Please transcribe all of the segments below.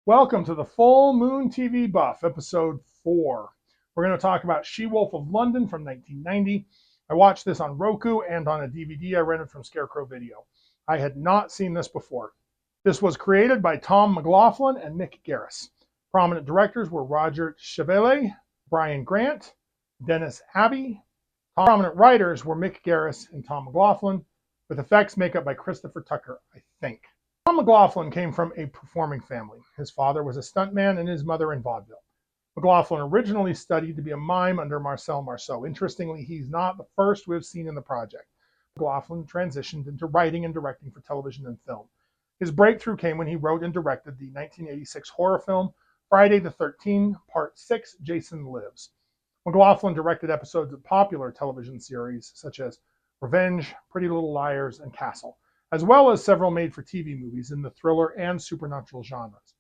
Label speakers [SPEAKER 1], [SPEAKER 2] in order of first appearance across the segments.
[SPEAKER 1] Welcome to the Full Moon TV Buff, episode 4. We're going to talk about She-Wolf of London from 1990. I watched this on Roku and on a DVD I rented from Scarecrow Video. I had not seen this before. This was created by Tom McLaughlin and Mick Garris. Prominent directors were Roger Chevalier, Brian Grant, Dennis Abbey. Prominent writers were Mick Garris and Tom McLaughlin, with effects makeup by Christopher Tucker, I think. Tom McLaughlin came from a performing family. His father was a stuntman and his mother in vaudeville. McLaughlin originally studied to be a mime under Marcel Marceau. Interestingly, he's not the first we've seen in the project. McLaughlin transitioned into writing and directing for television and film. His breakthrough came when he wrote and directed the 1986 horror film Friday the 13th, Part 6, Jason Lives. McLaughlin directed episodes of popular television series such as Revenge, Pretty Little Liars, and Castle, as well as several made-for-TV movies in the thriller and supernatural genres.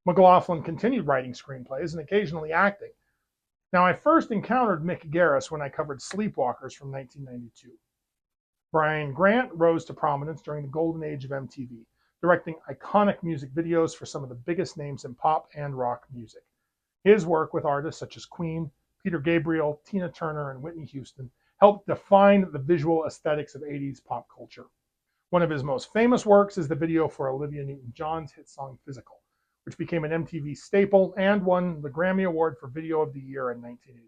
[SPEAKER 1] McLaughlin continued writing screenplays and occasionally acting. Now, I first encountered Mick Garris when I covered Sleepwalkers from 1992. Brian Grant rose to prominence during the golden age of MTV, directing iconic music videos for some of the biggest names in pop and rock music. His work with artists such as Queen, Peter Gabriel, Tina Turner, and Whitney Houston helped define the visual aesthetics of 80s pop culture. One of his most famous works is the video for Olivia Newton-John's hit song Physical, which became an MTV staple and won the Grammy Award for Video of the Year in 1983.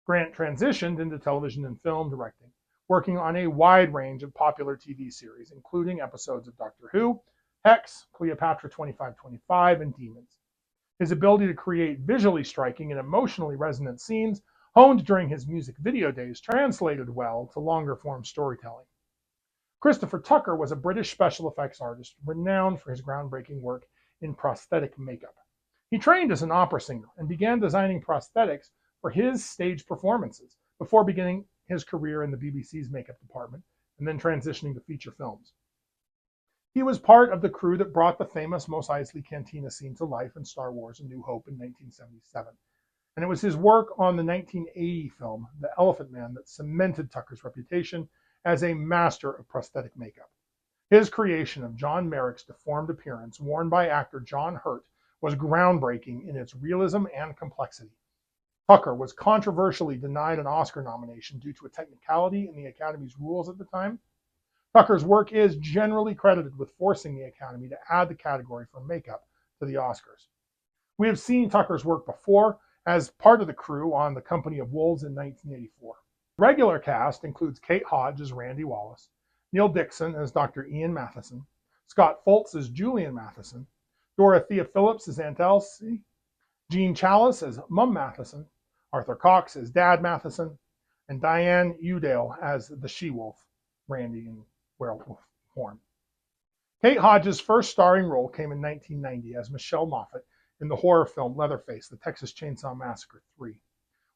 [SPEAKER 1] Grant transitioned into television and film directing, working on a wide range of popular TV series, including episodes of Doctor Who, Hex, Cleopatra 2525, and Demons. His ability to create visually striking and emotionally resonant scenes, honed during his music video days, translated well to longer-form storytelling. Christopher Tucker was a British special effects artist renowned for his groundbreaking work in prosthetic makeup. He trained as an opera singer and began designing prosthetics for his stage performances before beginning his career in the BBC's makeup department and then transitioning to feature films. He was part of the crew that brought the famous Mos Eisley Cantina scene to life in Star Wars: A New Hope in 1977. And it was his work on the 1980 film, The Elephant Man, that cemented Tucker's reputation as a master of prosthetic makeup. His creation of John Merrick's deformed appearance, worn by actor John Hurt, was groundbreaking in its realism and complexity. Tucker was controversially denied an Oscar nomination due to a technicality in the Academy's rules at the time. Tucker's work is generally credited with forcing the Academy to add the category for makeup to the Oscars. We have seen Tucker's work before as part of the crew on The Company of Wolves in 1984. The regular cast includes Kate Hodge as Randy Wallace, Neil Dixon as Dr. Ian Matheson, Scott Foltz as Julian Matheson, Dorothea Phillips as Aunt Elsie, Jean Chalice as Mum Matheson, Arthur Cox as Dad Matheson, and Diane Udale as the She-Wolf, Randy in werewolf form. Kate Hodge's first starring role came in 1990 as Michelle Moffat in the horror film Leatherface, The Texas Chainsaw Massacre 3.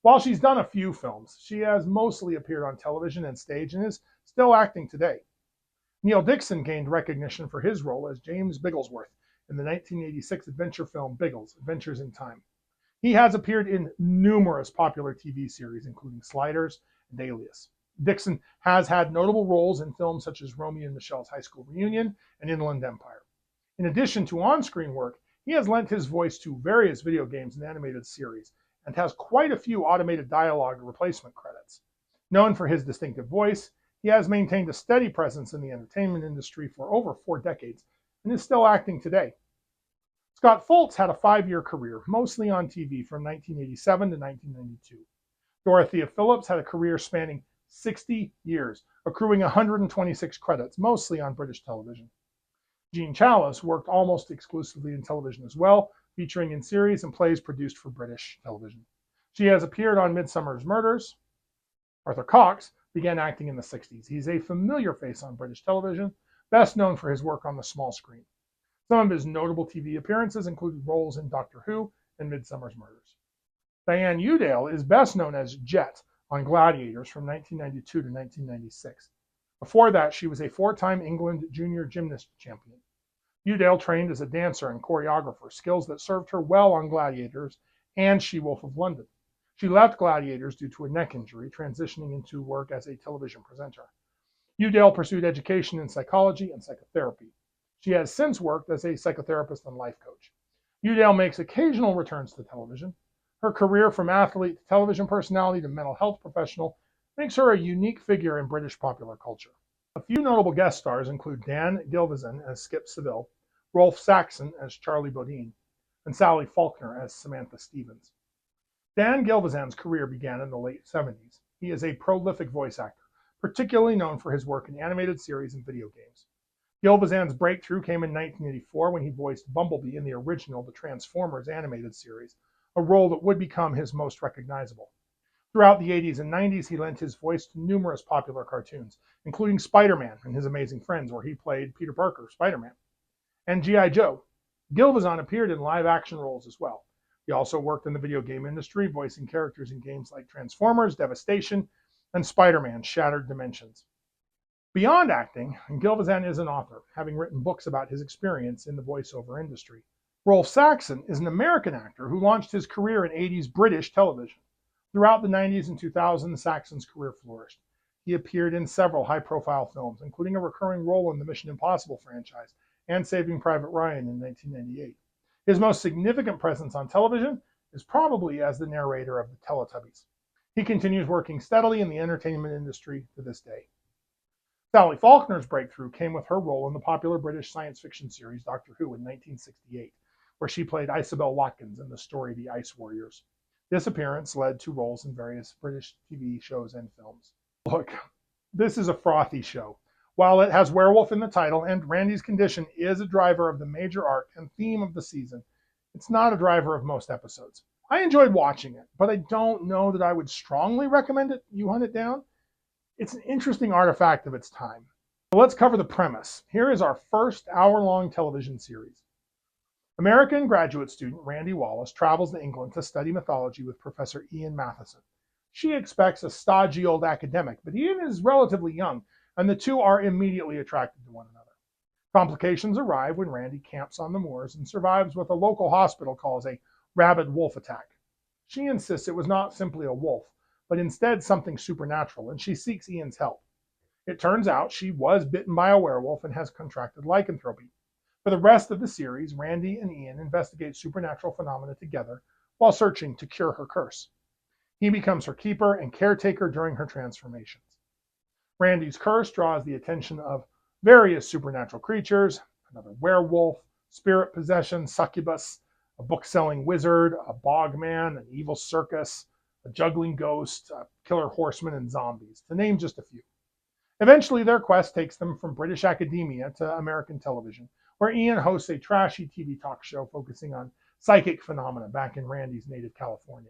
[SPEAKER 1] While she's done a few films, she has mostly appeared on television and stage and is still acting today. Neil Dixon gained recognition for his role as James Bigglesworth in the 1986 adventure film Biggles: Adventures in Time. He has appeared in numerous popular TV series, including Sliders and Alias. Dixon has had notable roles in films such as Romeo and Michelle's High School Reunion and Inland Empire. In addition to on-screen work, he has lent his voice to various video games and animated series, and has quite a few automated dialogue replacement credits. Known for his distinctive voice, he has maintained a steady presence in the entertainment industry for over 4 decades and is still acting today. Scott Foltz had a 5-year career, mostly on TV from 1987 to 1992. Dorothea Phillips had a career spanning 60 years, accruing 126 credits, mostly on British television. Jean Chalice worked almost exclusively in television as well, featuring in series and plays produced for British television. She has appeared on Midsummer's Murders. Arthur Cox began acting in the 60s. He's a familiar face on British television, best known for his work on the small screen. Some of his notable TV appearances included roles in Doctor Who and Midsummer's Murders. Diane Udale is best known as Jet on Gladiators from 1992 to 1996. Before that, she was a 4-time England junior gymnast champion. Udale trained as a dancer and choreographer, skills that served her well on Gladiators and She-Wolf of London. She left Gladiators due to a neck injury, transitioning into work as a television presenter. Udale pursued education in psychology and psychotherapy. She has since worked as a psychotherapist and life coach. Udale makes occasional returns to television. Her career from athlete to television personality to mental health professional makes her a unique figure in British popular culture. A few notable guest stars include Dan Gilvezan as Skip Seville, Rolf Saxon as Charlie Bodine, and Sally Faulkner as Samantha Stevens. Dan Gilvezan's career began in the late 70s. He is a prolific voice actor, particularly known for his work in animated series and video games. Gilvezan's breakthrough came in 1984 when he voiced Bumblebee in the original The Transformers animated series, a role that would become his most recognizable. Throughout the 80s and 90s, he lent his voice to numerous popular cartoons, including Spider-Man and His Amazing Friends, where he played Peter Parker, Spider-Man, and G.I. Joe. Gilvezan appeared in live-action roles as well. He also worked in the video game industry, voicing characters in games like Transformers, Devastation, and Spider-Man: Shattered Dimensions. Beyond acting, Gilvezan is an author, having written books about his experience in the voiceover industry. Rolf Saxon is an American actor who launched his career in 80s British television. Throughout the 90s and 2000s, Saxon's career flourished. He appeared in several high-profile films, including a recurring role in the Mission Impossible franchise and Saving Private Ryan in 1998. His most significant presence on television is probably as the narrator of the Teletubbies. He continues working steadily in the entertainment industry to this day. Sally Faulkner's breakthrough came with her role in the popular British science fiction series Doctor Who in 1968, where she played Isabel Watkins in the story The Ice Warriors. This appearance led to roles in various British TV shows and films. Look, this is a frothy show. While it has werewolf in the title and Randy's condition is a driver of the major arc and theme of the season, it's not a driver of most episodes. I enjoyed watching it, but I don't know that I would strongly recommend it. You hunt it down. It's an interesting artifact of its time. So let's cover the premise. Here is our first hour-long television series. American graduate student Randy Wallace travels to England to study mythology with Professor Ian Matheson. She expects a stodgy old academic, but Ian is relatively young, and the two are immediately attracted to one another. Complications arrive when Randy camps on the moors and survives what a local hospital calls a rabid wolf attack. She insists it was not simply a wolf, but instead something supernatural, and she seeks Ian's help. It turns out she was bitten by a werewolf and has contracted lycanthropy. For the rest of the series, Randy and Ian investigate supernatural phenomena together while searching to cure her curse. He becomes her keeper and caretaker during her transformations. Randy's curse draws the attention of various supernatural creatures, another werewolf, spirit possession, succubus, a book-selling wizard, a bogman, an evil circus, a juggling ghost, a killer horseman, and zombies, to name just a few. Eventually, their quest takes them from British academia to American television, where Ian hosts a trashy TV talk show focusing on psychic phenomena back in Randy's native California.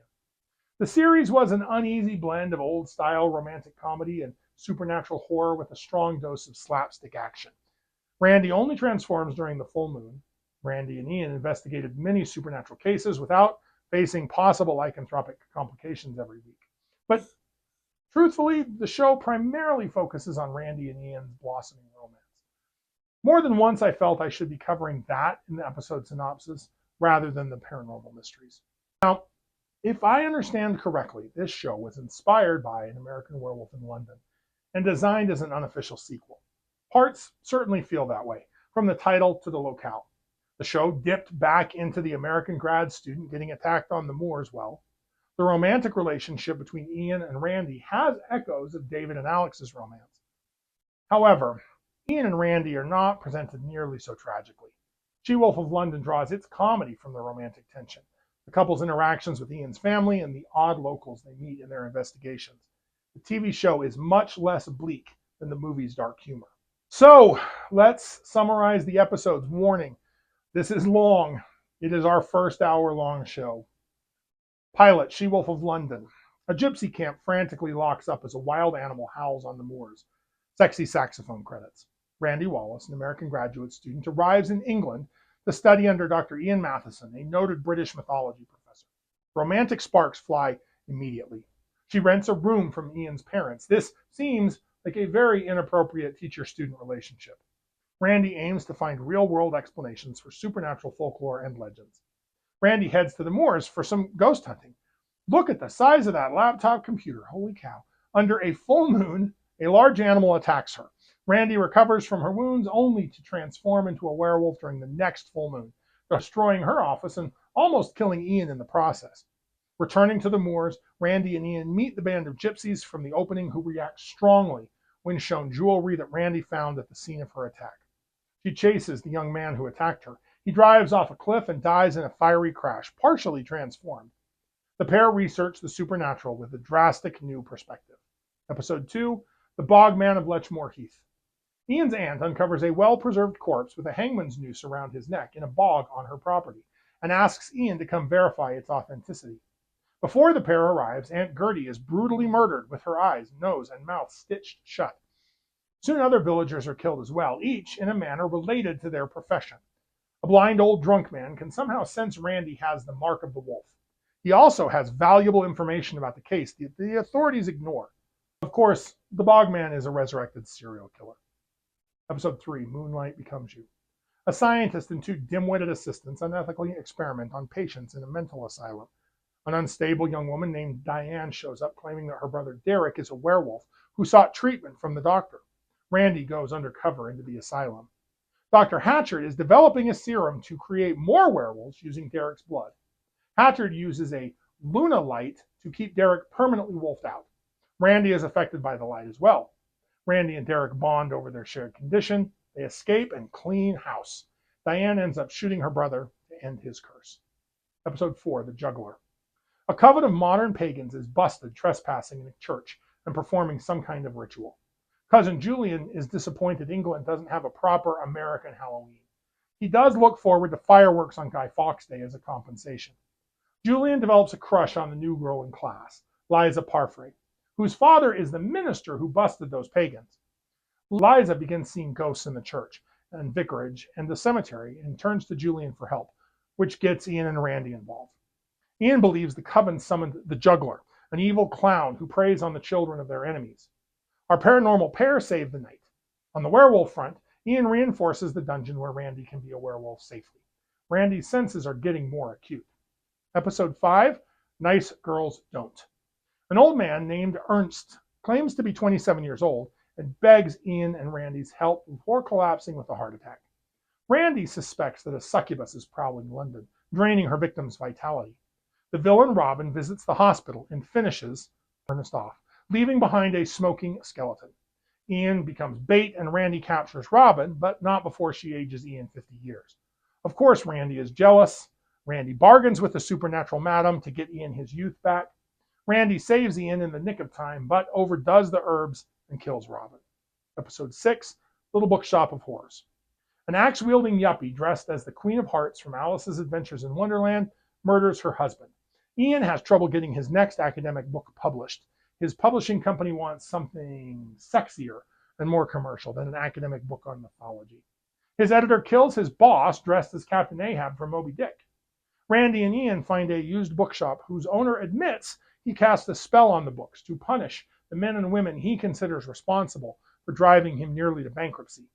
[SPEAKER 1] The series was an uneasy blend of old-style romantic comedy and supernatural horror with a strong dose of slapstick action. Randy only transforms during the full moon. Randy and Ian investigated many supernatural cases without facing possible lycanthropic complications every week. But truthfully, the show primarily focuses on Randy and Ian's blossoming romance. More than once I felt I should be covering that in the episode synopsis rather than the paranormal mysteries. Now, if I understand correctly, this show was inspired by An American Werewolf in London and designed as an unofficial sequel. Parts certainly feel that way, from the title to the locale. The show dipped back into the American grad student getting attacked on the moors well. The romantic relationship between Ian and Randy has echoes of David and Alex's romance. However, Ian and Randy are not presented nearly so tragically. She-Wolf of London draws its comedy from the romantic tension, the couple's interactions with Ian's family, and the odd locals they meet in their investigations. The TV show is much less bleak than the movie's dark humor. So, let's summarize the episodes. Warning, this is long. It is our first hour-long show. Pilot, She-Wolf of London. A gypsy camp frantically locks up as a wild animal howls on the moors. Sexy saxophone credits. Randy Wallace, an American graduate student, arrives in England to study under Dr. Ian Matheson, a noted British mythology professor. Romantic sparks fly immediately. She rents a room from Ian's parents. This seems like a very inappropriate teacher-student relationship. Randy aims to find real-world explanations for supernatural folklore and legends. Randy heads to the moors for some ghost hunting. Look at the size of that laptop computer. Holy cow. Under a full moon, a large animal attacks her. Randy recovers from her wounds only to transform into a werewolf during the next full moon, destroying her office and almost killing Ian in the process. Returning to the moors, Randy and Ian meet the band of gypsies from the opening who react strongly when shown jewelry that Randy found at the scene of her attack. She chases the young man who attacked her. He drives off a cliff and dies in a fiery crash, partially transformed. The pair research the supernatural with a drastic new perspective. Episode 2, The Bogman of Letchmore Heath. Ian's aunt uncovers a well-preserved corpse with a hangman's noose around his neck in a bog on her property and asks Ian to come verify its authenticity. Before the pair arrives, Aunt Gertie is brutally murdered with her eyes, nose, and mouth stitched shut. Soon other villagers are killed as well, each in a manner related to their profession. A blind old drunk man can somehow sense Randy has the mark of the wolf. He also has valuable information about the case that the authorities ignore. Of course, the Bogman is a resurrected serial killer. Episode 3, Moonlight Becomes You. A scientist and two dim-witted assistants unethically experiment on patients in a mental asylum. An unstable young woman named Diane shows up claiming that her brother Derek is a werewolf who sought treatment from the doctor. Randy goes undercover into the asylum. Dr. Hatchard is developing a serum to create more werewolves using Derek's blood. Hatchard uses a Luna light to keep Derek permanently wolfed out. Randy is affected by the light as well. Randy and Derek bond over their shared condition. They escape and clean house. Diane ends up shooting her brother to end his curse. Episode 4, The Juggler. A coven of modern pagans is busted trespassing in a church and performing some kind of ritual. Cousin Julian is disappointed England doesn't have a proper American Halloween. He does look forward to fireworks on Guy Fawkes Day as a compensation. Julian develops a crush on the new girl in class, Liza Parfrey, whose father is the minister who busted those pagans. Liza begins seeing ghosts in the church and vicarage and the cemetery and turns to Julian for help, which gets Ian and Randy involved. Ian believes the coven summoned the Juggler, an evil clown who preys on the children of their enemies. Our paranormal pair save the night. On the werewolf front, Ian reinforces the dungeon where Randy can be a werewolf safely. Randy's senses are getting more acute. Episode 5, Nice Girls Don't. An old man named Ernst claims to be 27 years old and begs Ian and Randy's help before collapsing with a heart attack. Randy suspects that a succubus is prowling London, draining her victim's vitality. The villain Robin visits the hospital and finishes Ernest off, leaving behind a smoking skeleton. Ian becomes bait and Randy captures Robin, but not before she ages Ian 50 years. Of course, Randy is jealous. Randy bargains with the supernatural madam to get Ian his youth back. Randy saves Ian in the nick of time, but overdoes the herbs and kills Robin. Episode 6, Little Bookshop of Horrors. An axe-wielding yuppie dressed as the Queen of Hearts from Alice's Adventures in Wonderland murders her husband. Ian has trouble getting his next academic book published. His publishing company wants something sexier and more commercial than an academic book on mythology. His editor kills his boss dressed as Captain Ahab from Moby Dick. Randy and Ian find a used bookshop whose owner admits he cast a spell on the books to punish the men and women he considers responsible for driving him nearly to bankruptcy.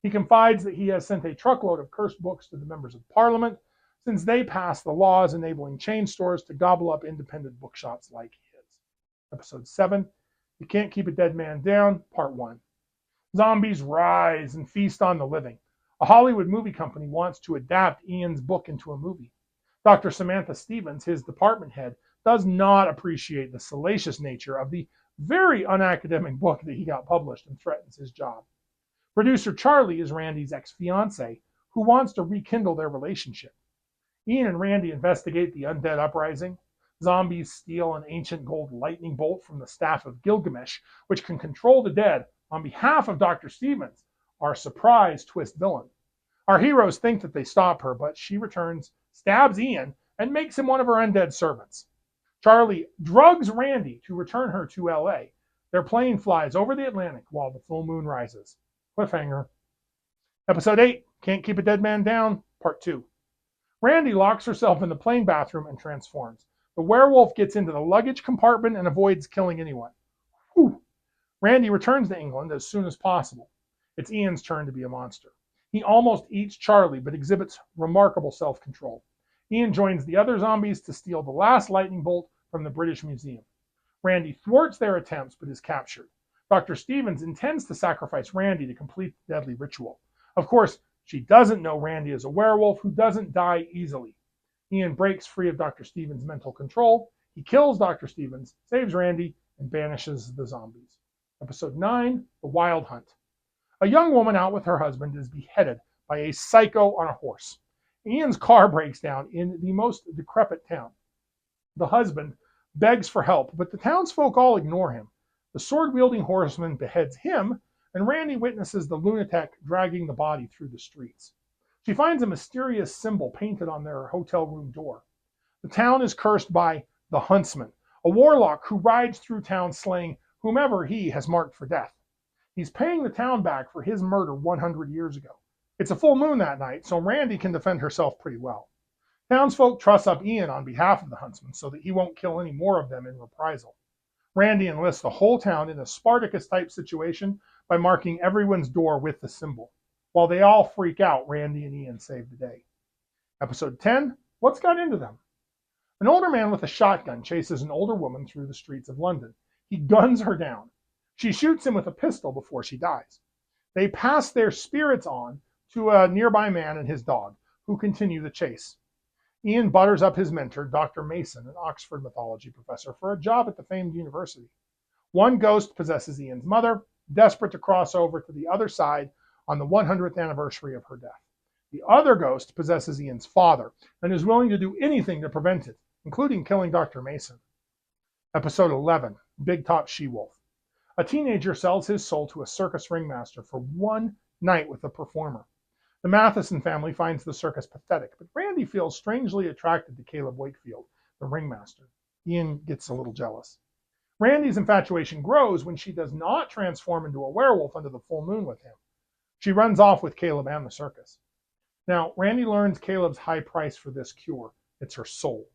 [SPEAKER 1] He confides that he has sent a truckload of cursed books to the members of Parliament since they passed the laws enabling chain stores to gobble up independent bookshops like his. Episode 7, You Can't Keep a Dead Man Down, Part 1. Zombies rise and feast on the living. A Hollywood movie company wants to adapt Ian's book into a movie. Dr. Samantha Stevens, his department head, does not appreciate the salacious nature of the very unacademic book that he got published and threatens his job. Producer Charlie is Randy's ex-fiancée, who wants to rekindle their relationship. Ian and Randy investigate the undead uprising. Zombies steal an ancient gold lightning bolt from the staff of Gilgamesh, which can control the dead on behalf of Dr. Stevens, our surprise twist villain. Our heroes think that they stop her, but she returns, stabs Ian, and makes him one of her undead servants. Charlie drugs Randy to return her to LA. Their plane flies over the Atlantic while the full moon rises. Cliffhanger. Episode 8, Can't Keep a Dead Man Down, Part 2. Randy locks herself in the plane bathroom and transforms. The werewolf gets into the luggage compartment and avoids killing anyone. Whew. Randy returns to England as soon as possible. It's Ian's turn to be a monster. He almost eats Charlie, but exhibits remarkable self-control. Ian joins the other zombies to steal the last lightning bolt from the British Museum. Randy thwarts their attempts, but is captured. Dr. Stevens intends to sacrifice Randy to complete the deadly ritual. Of course, she doesn't know Randy is a werewolf who doesn't die easily. Ian breaks free of Dr. Stevens' mental control. He kills Dr. Stevens, saves Randy, and banishes the zombies. Episode 9, The Wild Hunt. A young woman out with her husband is beheaded by a psycho on a horse. Ian's car breaks down in the most decrepit town. The husband begs for help, but the townsfolk all ignore him. The sword-wielding horseman beheads him, and Randy witnesses the lunatic dragging the body through the streets. She finds a mysterious symbol painted on their hotel room door. The town is cursed by the Huntsman, a warlock who rides through town slaying whomever he has marked for death. He's paying the town back for his murder 100 years ago. It's a full moon that night, so Randy can defend herself pretty well. Townsfolk trust up Ian on behalf of the Huntsman so that he won't kill any more of them in reprisal. Randy enlists the whole town in a Spartacus-type situation by marking everyone's door with the symbol. While they all freak out, Randy and Ian save the day. Episode 10, What's Got Into Them? An older man with a shotgun chases an older woman through the streets of London. He guns her down. She shoots him with a pistol before she dies. They pass their spirits on to a nearby man and his dog, who continue the chase. Ian butters up his mentor, Dr. Mason, an Oxford mythology professor, for a job at the famed university. One ghost possesses Ian's mother, desperate to cross over to the other side on the 100th anniversary of her death. The other ghost possesses Ian's father and is willing to do anything to prevent it, including killing Dr. Mason. Episode 11, Big Top She-Wolf. A teenager sells his soul to a circus ringmaster for one night with a performer. The Matheson family finds the circus pathetic, but Randy feels strangely attracted to Caleb Wakefield, the ringmaster. Ian gets a little jealous. Randy's infatuation grows when she does not transform into a werewolf under the full moon with him. She runs off with Caleb and the circus. Now, Randy learns Caleb's high price for this cure. It's her soul.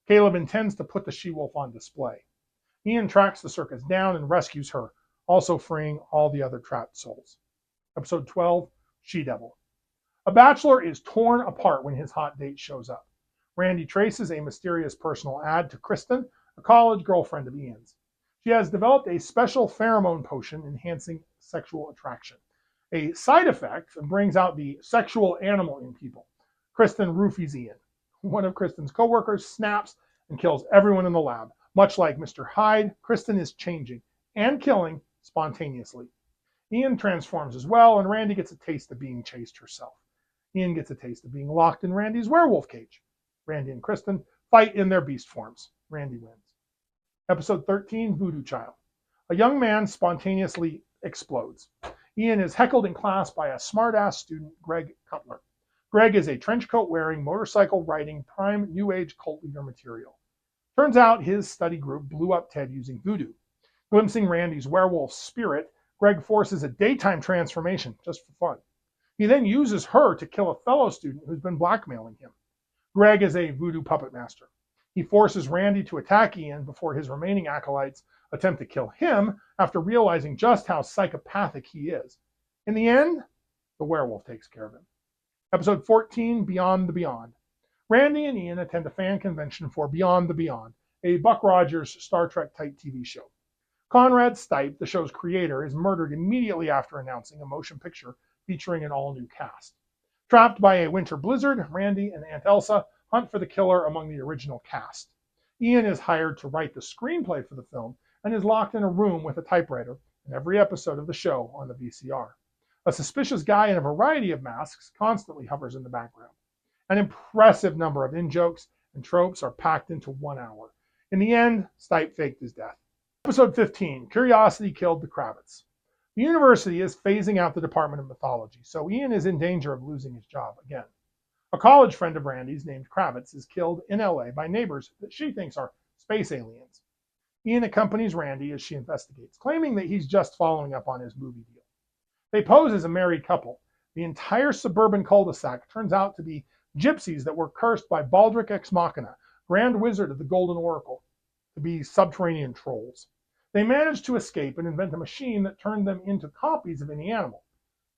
[SPEAKER 1] Caleb intends to put the she-wolf on display. Ian tracks the circus down and rescues her, also freeing all the other trapped souls. Episode 12, She-Devil. A bachelor is torn apart when his hot date shows up. Randy traces a mysterious personal ad to Kristen, a college girlfriend of Ian's. She has developed a special pheromone potion enhancing sexual attraction. A side effect brings out the sexual animal in people. Kristen roofies Ian. One of Kristen's coworkers snaps and kills everyone in the lab. Much like Mr. Hyde, Kristen is changing and killing spontaneously. Ian transforms as well, and Randy gets a taste of being chased herself. Ian gets a taste of being locked in Randy's werewolf cage. Randy and Kristen fight in their beast forms. Randy wins. Episode 13, Voodoo Child. A young man spontaneously explodes. Ian is heckled in class by a smart-ass student, Greg Cutler. Greg is a trench coat wearing, motorcycle riding, prime New Age cult leader material. Turns out his study group blew up Ted using voodoo. Glimpsing Randy's werewolf spirit, Greg forces a daytime transformation just for fun. He then uses her to kill a fellow student who's been blackmailing him. Greg is a voodoo puppet master. He forces Randy to attack Ian before his remaining acolytes attempt to kill him after realizing just how psychopathic he is. In the end, the werewolf takes care of him. Episode 14, Beyond the Beyond. Randy and Ian attend a fan convention for Beyond the Beyond, a Buck Rogers Star Trek-type TV show. Conrad Stipe, the show's creator, is murdered immediately after announcing a motion picture featuring an all-new cast. Trapped by a winter blizzard, Randy and Aunt Elsa hunt for the killer among the original cast. Ian is hired to write the screenplay for the film and is locked in a room with a typewriter in every episode of the show on the VCR. A suspicious guy in a variety of masks constantly hovers in the background. An impressive number of in-jokes and tropes are packed into 1 hour. In the end, Stipe faked his death. Episode 15, Curiosity Killed the Kravitz. The university is phasing out the Department of Mythology, so Ian is in danger of losing his job again. A college friend of Randy's named Kravitz is killed in LA by neighbors that she thinks are space aliens. Ian accompanies Randy as she investigates, claiming that he's just following up on his movie deal. They pose as a married couple. The entire suburban cul-de-sac turns out to be gypsies that were cursed by Baldric Ex Machina, Grand Wizard of the Golden Oracle, to be subterranean trolls. They managed to escape and invent a machine that turned them into copies of any animal,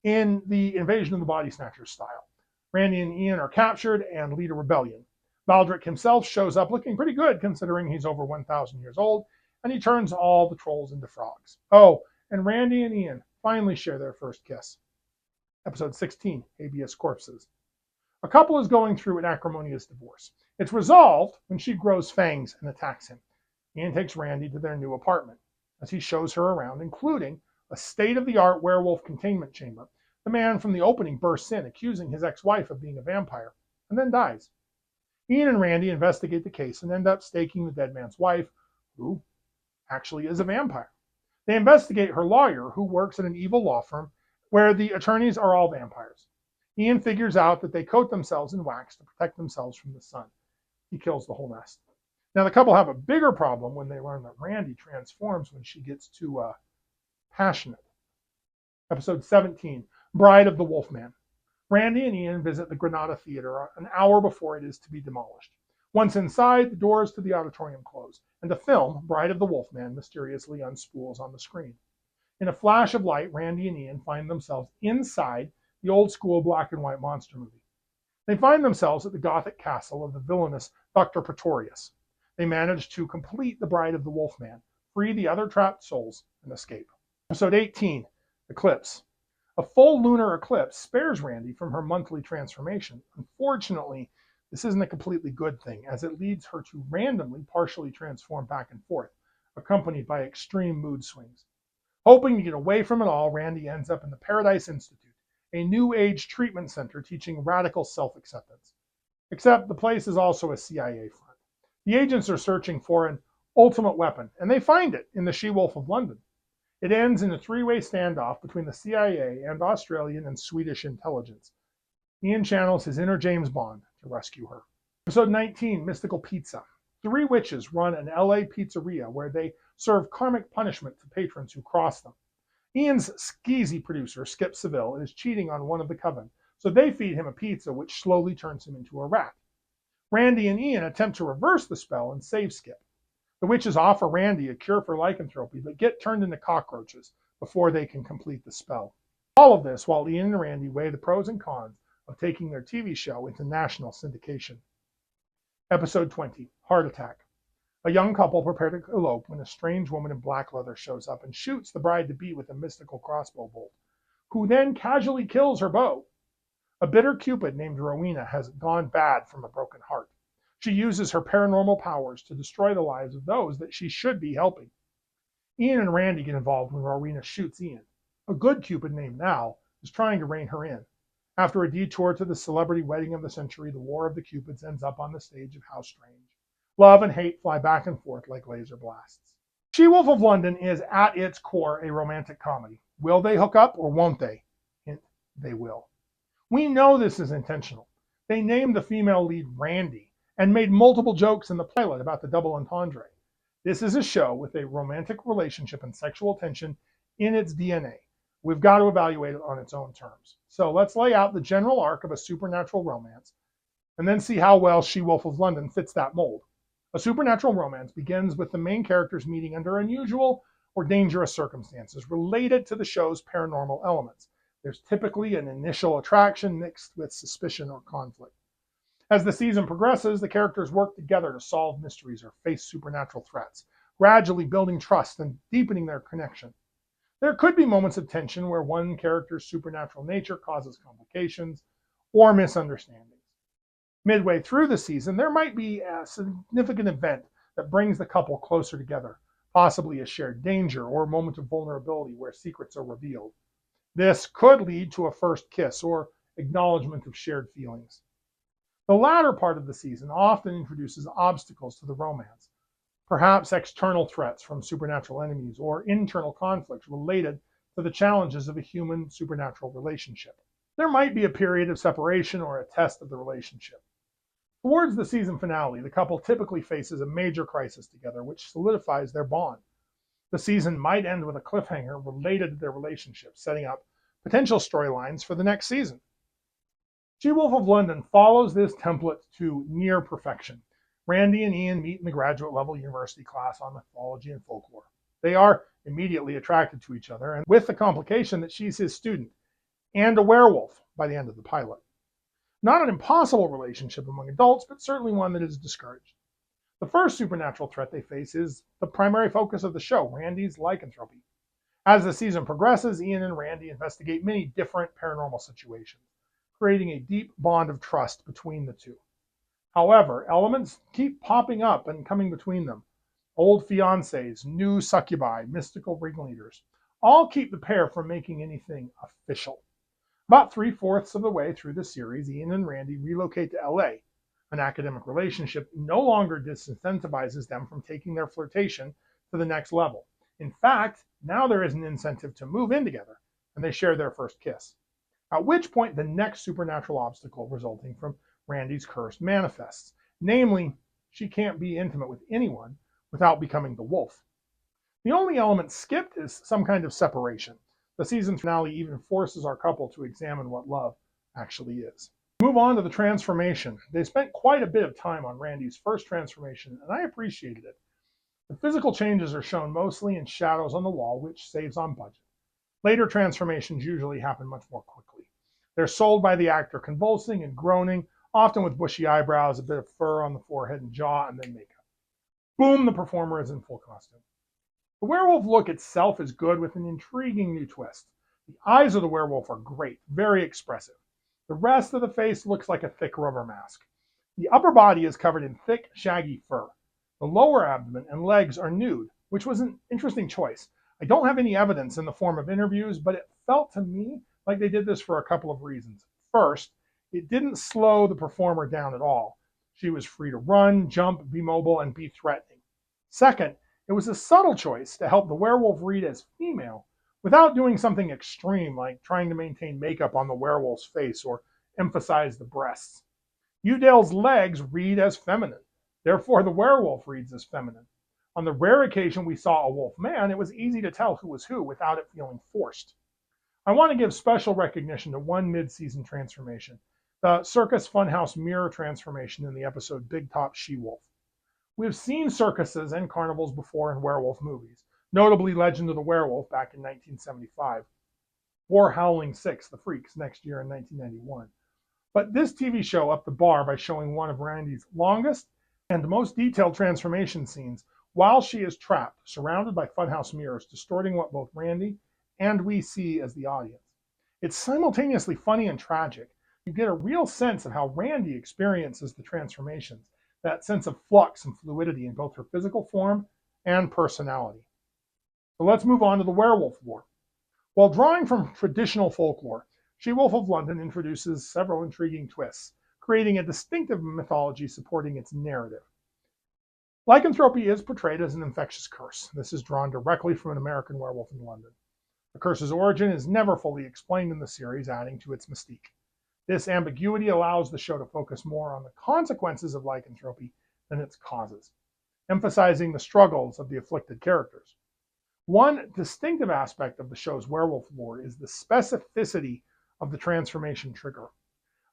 [SPEAKER 1] in the Invasion of the Body Snatchers style. Randy and Ian are captured and lead a rebellion. Baldric himself shows up looking pretty good considering he's over 1,000 years old, and he turns all the trolls into frogs. Oh, and Randy and Ian finally share their first kiss. Episode 16, Habeas Corpses. A couple is going through an acrimonious divorce. It's resolved when she grows fangs and attacks him. Ian takes Randy to their new apartment. As he shows her around, including a state-of-the-art werewolf containment chamber, the man from the opening bursts in, accusing his ex-wife of being a vampire, and then dies. Ian and Randy investigate the case and end up staking the dead man's wife, who actually is a vampire. They investigate her lawyer, who works at an evil law firm where the attorneys are all vampires. Ian figures out that they coat themselves in wax to protect themselves from the sun. He kills the whole nest. Now, the couple have a bigger problem when they learn that Randy transforms when she gets too passionate. Episode 17, Bride of the Wolfman. Randy and Ian visit the Granada Theater an hour before it is to be demolished. Once inside, the doors to the auditorium close, and the film, Bride of the Wolfman, mysteriously unspools on the screen. In a flash of light, Randy and Ian find themselves inside the old-school black and white monster movie. They find themselves at the Gothic castle of the villainous Dr. Pretorius. They manage to complete the Bride of the Wolfman, free the other trapped souls, and escape. Episode 18, Eclipse. A full lunar eclipse spares Randy from her monthly transformation. Unfortunately, this isn't a completely good thing, as it leads her to randomly partially transform back and forth, accompanied by extreme mood swings. Hoping to get away from it all, Randy ends up in the Paradise Institute, a new age treatment center teaching radical self-acceptance. Except the place is also a CIA front. The agents are searching for an ultimate weapon, and they find it in the She-Wolf of London. It ends in a three-way standoff between the CIA and Australian and Swedish intelligence. Ian channels his inner James Bond to rescue her. Episode 19, Mystical Pizza. Three witches run an LA pizzeria where they serve karmic punishment to patrons who cross them. Ian's skeezy producer, Skip Seville, is cheating on one of the coven, so they feed him a pizza which slowly turns him into a rat. Randy and Ian attempt to reverse the spell and save Skip. The witches offer Randy a cure for lycanthropy, but get turned into cockroaches before they can complete the spell. All of this while Ian and Randy weigh the pros and cons of taking their TV show into national syndication. Episode 20, Heart Attack. A young couple prepare to elope when a strange woman in black leather shows up and shoots the bride-to-be with a mystical crossbow bolt, who then casually kills her beau. A bitter Cupid named Rowena has gone bad from a broken heart. She uses her paranormal powers to destroy the lives of those that she should be helping. Ian and Randy get involved when Rowena shoots Ian. A good Cupid named Mal is trying to rein her in. After a detour to the celebrity wedding of the century, the War of the Cupids ends up on the stage of How Strange. Love and hate fly back and forth like laser blasts. She-Wolf of London is at its core a romantic comedy. Will they hook up or won't they? Hint, they will. We know this is intentional. They named the female lead Randy and made multiple jokes in the pilot about the double entendre. This is a show with a romantic relationship and sexual tension in its DNA. We've got to evaluate it on its own terms. So let's lay out the general arc of a supernatural romance and then see how well She-Wolf of London fits that mold. A supernatural romance begins with the main characters meeting under unusual or dangerous circumstances related to the show's paranormal elements. There's typically an initial attraction mixed with suspicion or conflict. As the season progresses, the characters work together to solve mysteries or face supernatural threats, gradually building trust and deepening their connection. There could be moments of tension where one character's supernatural nature causes complications or misunderstandings. Midway through the season, there might be a significant event that brings the couple closer together, possibly a shared danger or a moment of vulnerability where secrets are revealed. This could lead to a first kiss or acknowledgement of shared feelings. The latter part of the season often introduces obstacles to the romance, perhaps external threats from supernatural enemies or internal conflicts related to the challenges of a human supernatural relationship. There might be a period of separation or a test of the relationship. Towards the season finale, the couple typically faces a major crisis together, which solidifies their bond. The season might end with a cliffhanger related to their relationship, setting up potential storylines for the next season. She-Wolf of London follows this template to near perfection. Randy and Ian meet in the graduate level university class on mythology and folklore. They are immediately attracted to each other, and with the complication that she's his student and a werewolf by the end of the pilot. Not an impossible relationship among adults, but certainly one that is discouraged. The first supernatural threat they face is the primary focus of the show, Randy's lycanthropy. As the season progresses, Ian and Randy investigate many different paranormal situations, creating a deep bond of trust between the two. However, elements keep popping up and coming between them. Old fiancés, new succubi, mystical ringleaders, all keep the pair from making anything official. About 3/4 of the way through the series, Ian and Randy relocate to LA. An academic relationship no longer disincentivizes them from taking their flirtation to the next level. In fact, now there is an incentive to move in together, and they share their first kiss. At which point, the next supernatural obstacle resulting from Randy's curse manifests. Namely, she can't be intimate with anyone without becoming the wolf. The only element skipped is some kind of separation. The season finale even forces our couple to examine what love actually is. Move on to the transformation. They spent quite a bit of time on Randy's first transformation, and I appreciated it. The physical changes are shown mostly in shadows on the wall, which saves on budget. Later transformations usually happen much more quickly. They're sold by the actor convulsing and groaning, often with bushy eyebrows, a bit of fur on the forehead and jaw, and then makeup. Boom, the performer is in full costume. The werewolf look itself is good with an intriguing new twist. The eyes of the werewolf are great, very expressive. The rest of the face looks like a thick rubber mask. The upper body is covered in thick, shaggy fur. The lower abdomen and legs are nude, which was an interesting choice. I don't have any evidence in the form of interviews, but it felt to me like they did this for a couple of reasons. First, it didn't slow the performer down at all. She was free to run, jump, be mobile, and be threatening. Second, it was a subtle choice to help the werewolf read as female without doing something extreme like trying to maintain makeup on the werewolf's face or emphasize the breasts. Udale's legs read as feminine. Therefore, the werewolf reads as feminine. On the rare occasion we saw a wolf man, it was easy to tell who was who without it feeling forced. I want to give special recognition to one mid-season transformation, the Circus Funhouse mirror transformation in the episode Big Top She-Wolf. We've seen circuses and carnivals before in werewolf movies, notably Legend of the Werewolf back in 1975, or Howling 6, The Freaks, next year in 1991. But this TV show upped the bar by showing one of Randy's longest and most detailed transformation scenes while she is trapped, surrounded by funhouse mirrors, distorting what both Randy and we see as the audience. It's simultaneously funny and tragic. You get a real sense of how Randy experiences the transformations, that sense of flux and fluidity in both her physical form and personality. So let's move on to the werewolf lore. While drawing from traditional folklore, She-Wolf of London introduces several intriguing twists, creating a distinctive mythology supporting its narrative. Lycanthropy is portrayed as an infectious curse. This is drawn directly from an American werewolf in London. The curse's origin is never fully explained in the series, adding to its mystique. This ambiguity allows the show to focus more on the consequences of lycanthropy than its causes, emphasizing the struggles of the afflicted characters. One distinctive aspect of the show's werewolf lore is the specificity of the transformation trigger.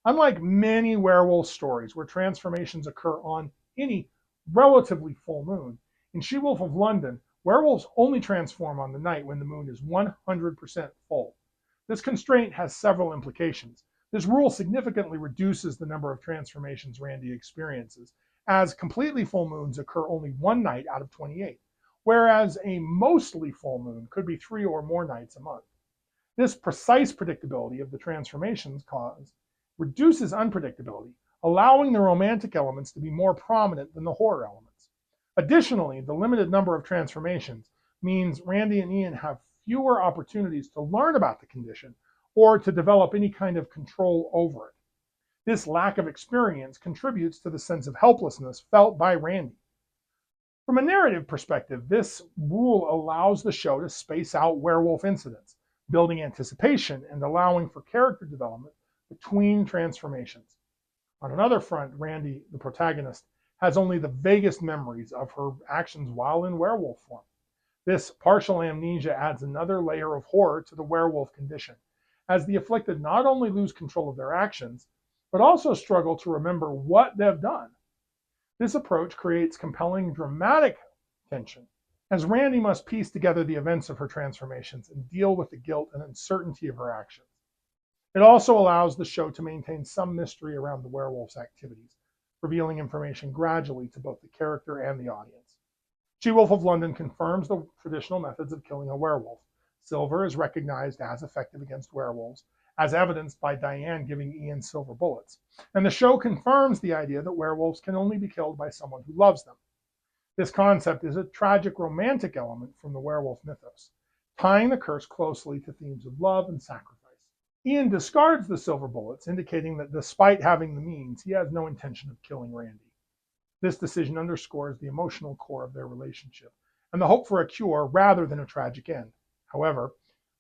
[SPEAKER 1] Unlike many werewolf stories where transformations occur on any relatively full moon, in She-Wolf of London, werewolves only transform on the night when the moon is 100% full. This constraint has several implications. This rule significantly reduces the number of transformations Randy experiences, as completely full moons occur only one night out of 28. Whereas a mostly full moon could be 3 or more nights a month. This precise predictability of the transformations cause reduces unpredictability, allowing the romantic elements to be more prominent than the horror elements. Additionally, the limited number of transformations means Randy and Ian have fewer opportunities to learn about the condition or to develop any kind of control over it. This lack of experience contributes to the sense of helplessness felt by Randy. From a narrative perspective, this rule allows the show to space out werewolf incidents, building anticipation and allowing for character development between transformations. On another front, Randy, the protagonist, has only the vaguest memories of her actions while in werewolf form. This partial amnesia adds another layer of horror to the werewolf condition, as the afflicted not only lose control of their actions, but also struggle to remember what they've done. This approach creates compelling dramatic tension, as Randy must piece together the events of her transformations and deal with the guilt and uncertainty of her actions. It also allows the show to maintain some mystery around the werewolf's activities, revealing information gradually to both the character and the audience. She-Wolf of London confirms the traditional methods of killing a werewolf, Silver is recognized as effective against werewolves, as evidenced by Diane giving Ian silver bullets. And the show confirms the idea that werewolves can only be killed by someone who loves them. This concept is a tragic romantic element from the werewolf mythos, tying the curse closely to themes of love and sacrifice. Ian discards the silver bullets, indicating that despite having the means, he has no intention of killing Randy. This decision underscores the emotional core of their relationship and the hope for a cure rather than a tragic end. However,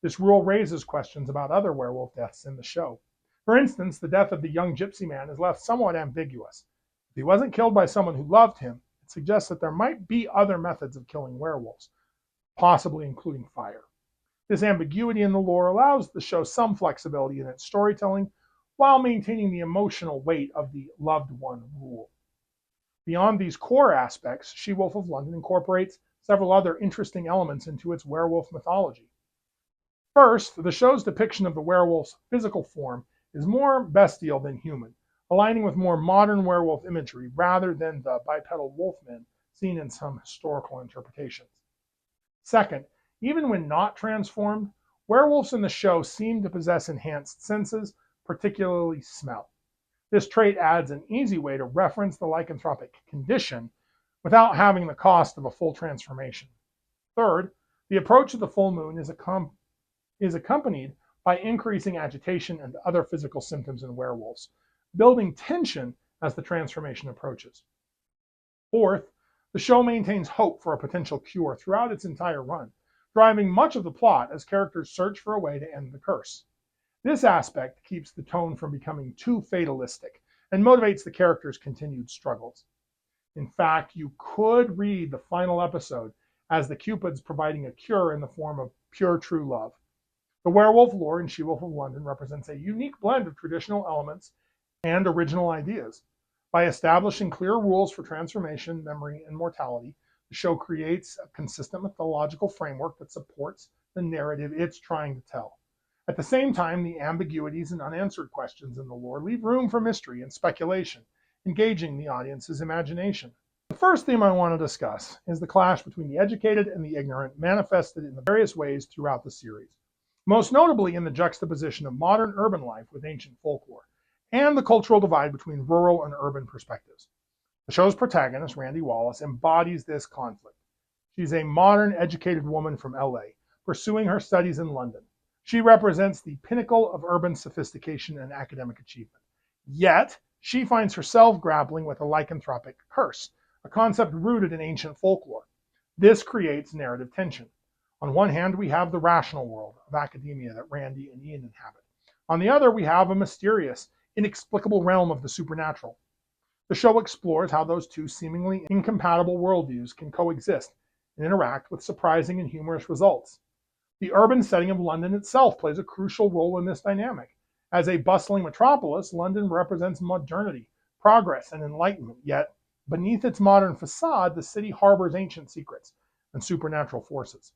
[SPEAKER 1] this rule raises questions about other werewolf deaths in the show. For instance, the death of the young gypsy man is left somewhat ambiguous. If he wasn't killed by someone who loved him, it suggests that there might be other methods of killing werewolves, possibly including fire. This ambiguity in the lore allows the show some flexibility in its storytelling while maintaining the emotional weight of the loved one rule. Beyond these core aspects, She-Wolf of London incorporates several other interesting elements into its werewolf mythology. First, the show's depiction of the werewolf's physical form is more bestial than human, aligning with more modern werewolf imagery rather than the bipedal wolfmen seen in some historical interpretations. Second, even when not transformed, werewolves in the show seem to possess enhanced senses, particularly smell. This trait adds an easy way to reference the lycanthropic condition without having the cost of a full transformation. Third, the approach of the full moon is accompanied by increasing agitation and other physical symptoms in werewolves, building tension as the transformation approaches. Fourth, the show maintains hope for a potential cure throughout its entire run, driving much of the plot as characters search for a way to end the curse. This aspect keeps the tone from becoming too fatalistic and motivates the characters' continued struggles. In fact, you could read the final episode as the Cupids providing a cure in the form of pure true love. The Werewolf Lore in She-Wolf of London represents a unique blend of traditional elements and original ideas. By establishing clear rules for transformation, memory, and mortality, the show creates a consistent mythological framework that supports the narrative it's trying to tell. At the same time, the ambiguities and unanswered questions in the lore leave room for mystery and speculation, engaging the audience's imagination. The first theme I want to discuss is the clash between the educated and the ignorant, manifested in the various ways throughout the series. Most notably in the juxtaposition of modern urban life with ancient folklore, and the cultural divide between rural and urban perspectives. The show's protagonist, Randy Wallace, embodies this conflict. She's a modern, educated woman from LA, pursuing her studies in London. She represents the pinnacle of urban sophistication and academic achievement. Yet, she finds herself grappling with a lycanthropic curse, a concept rooted in ancient folklore. This creates narrative tension. On one hand, we have the rational world of academia that Randy and Ian inhabit. On the other, we have a mysterious, inexplicable realm of the supernatural. The show explores how those two seemingly incompatible worldviews can coexist and interact with surprising and humorous results. The urban setting of London itself plays a crucial role in this dynamic. As a bustling metropolis, London represents modernity, progress, and enlightenment, yet beneath its modern facade, the city harbors ancient secrets and supernatural forces.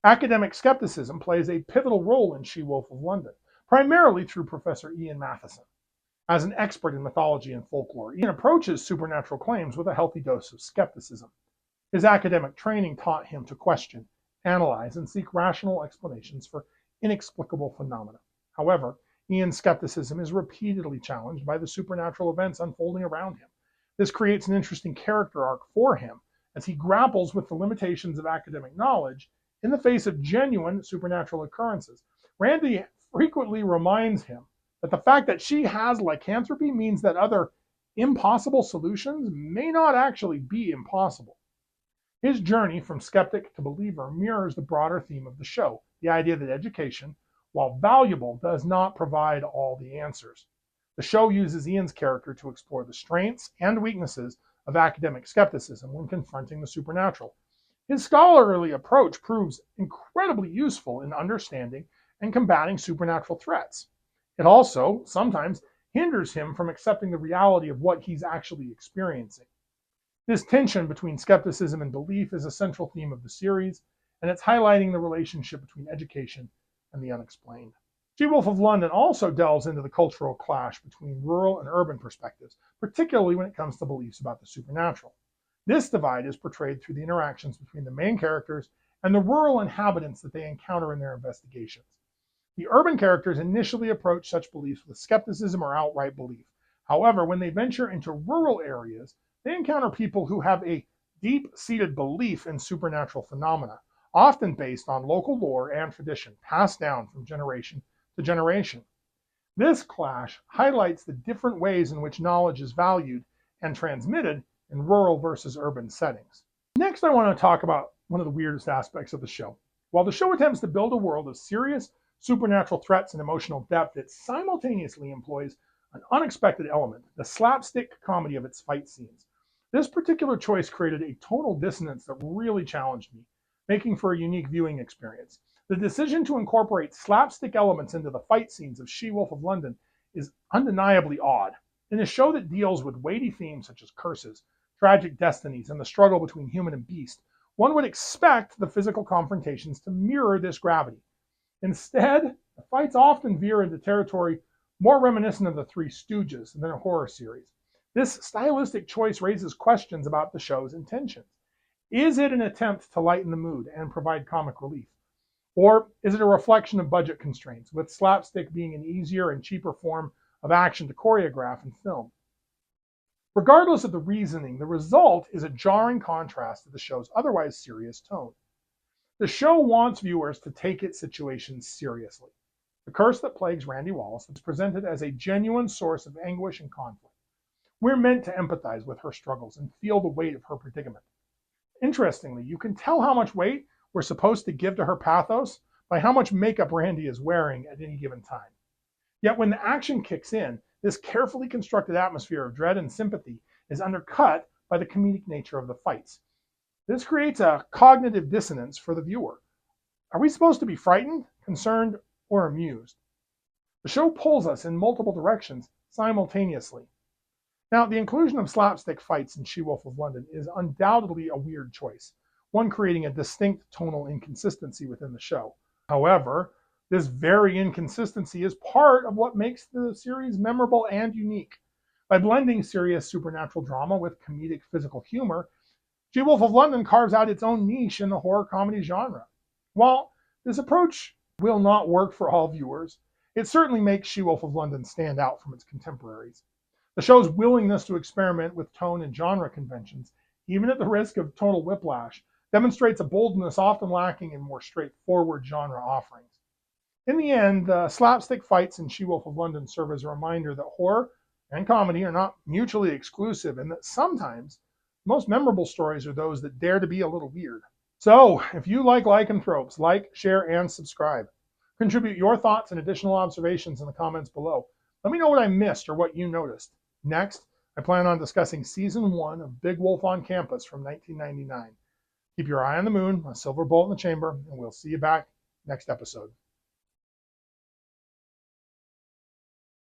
[SPEAKER 1] Academic skepticism plays a pivotal role in She-Wolf of London, primarily through Professor Ian Matheson. As an expert in mythology and folklore, Ian approaches supernatural claims with a healthy dose of skepticism. His academic training taught him to question, analyze, and seek rational explanations for inexplicable phenomena. However, Ian's skepticism is repeatedly challenged by the supernatural events unfolding around him. This creates an interesting character arc for him as he grapples with the limitations of academic knowledge in the face of genuine supernatural occurrences. Randy frequently reminds him that the fact that she has lycanthropy means that other impossible solutions may not actually be impossible. His journey from skeptic to believer mirrors the broader theme of the show, the idea that education, while valuable, does not provide all the answers. The show uses Ian's character to explore the strengths and weaknesses of academic skepticism when confronting the supernatural. His scholarly approach proves incredibly useful in understanding and combating supernatural threats. It also, sometimes, hinders him from accepting the reality of what he's actually experiencing. This tension between skepticism and belief is a central theme of the series, and it's highlighting the relationship between education and the unexplained. She-Wolf of London also delves into the cultural clash between rural and urban perspectives, particularly when it comes to beliefs about the supernatural. This divide is portrayed through the interactions between the main characters and the rural inhabitants that they encounter in their investigations. The urban characters initially approach such beliefs with skepticism or outright belief. However, when they venture into rural areas, they encounter people who have a deep-seated belief in supernatural phenomena, often based on local lore and tradition passed down from generation to generation. This clash highlights the different ways in which knowledge is valued and transmitted in rural versus urban settings. Next, I want to talk about one of the weirdest aspects of the show. While the show attempts to build a world of serious supernatural threats and emotional depth, it simultaneously employs an unexpected element, the slapstick comedy of its fight scenes. This particular choice created a tonal dissonance that really challenged me, making for a unique viewing experience. The decision to incorporate slapstick elements into the fight scenes of She-Wolf of London is undeniably odd. In a show that deals with weighty themes such as curses, tragic destinies, and the struggle between human and beast, one would expect the physical confrontations to mirror this gravity. Instead, the fights often veer into territory more reminiscent of the Three Stooges than a horror series. This stylistic choice raises questions about the show's intentions. Is it an attempt to lighten the mood and provide comic relief? Or is it a reflection of budget constraints, with slapstick being an easier and cheaper form of action to choreograph and film? Regardless of the reasoning, the result is a jarring contrast to the show's otherwise serious tone. The show wants viewers to take its situations seriously. The curse that plagues Randy Wallace is presented as a genuine source of anguish and conflict. We're meant to empathize with her struggles and feel the weight of her predicament. Interestingly, you can tell how much weight we're supposed to give to her pathos by how much makeup Randy is wearing at any given time. Yet when the action kicks in, this carefully constructed atmosphere of dread and sympathy is undercut by the comedic nature of the fights. This creates a cognitive dissonance for the viewer. Are we supposed to be frightened, concerned, or amused? The show pulls us in multiple directions simultaneously. Now, the inclusion of slapstick fights in She-Wolf of London is undoubtedly a weird choice, one creating a distinct tonal inconsistency within the show. However, this very inconsistency is part of what makes the series memorable and unique. By blending serious supernatural drama with comedic physical humor, She-Wolf of London carves out its own niche in the horror comedy genre. While this approach will not work for all viewers, it certainly makes She-Wolf of London stand out from its contemporaries. The show's willingness to experiment with tone and genre conventions, even at the risk of total whiplash, demonstrates a boldness often lacking in more straightforward genre offerings. In the end, the slapstick fights in She-Wolf of London serve as a reminder that horror and comedy are not mutually exclusive, and that sometimes the most memorable stories are those that dare to be a little weird. So, if you like lycanthropes, like, share, and subscribe. Contribute your thoughts and additional observations in the comments below. Let me know what I missed or what you noticed. Next, I plan on discussing Season 1 of Big Wolf on Campus from 1999. Keep your eye on the moon, a silver bullet in the chamber, and we'll see you back next episode.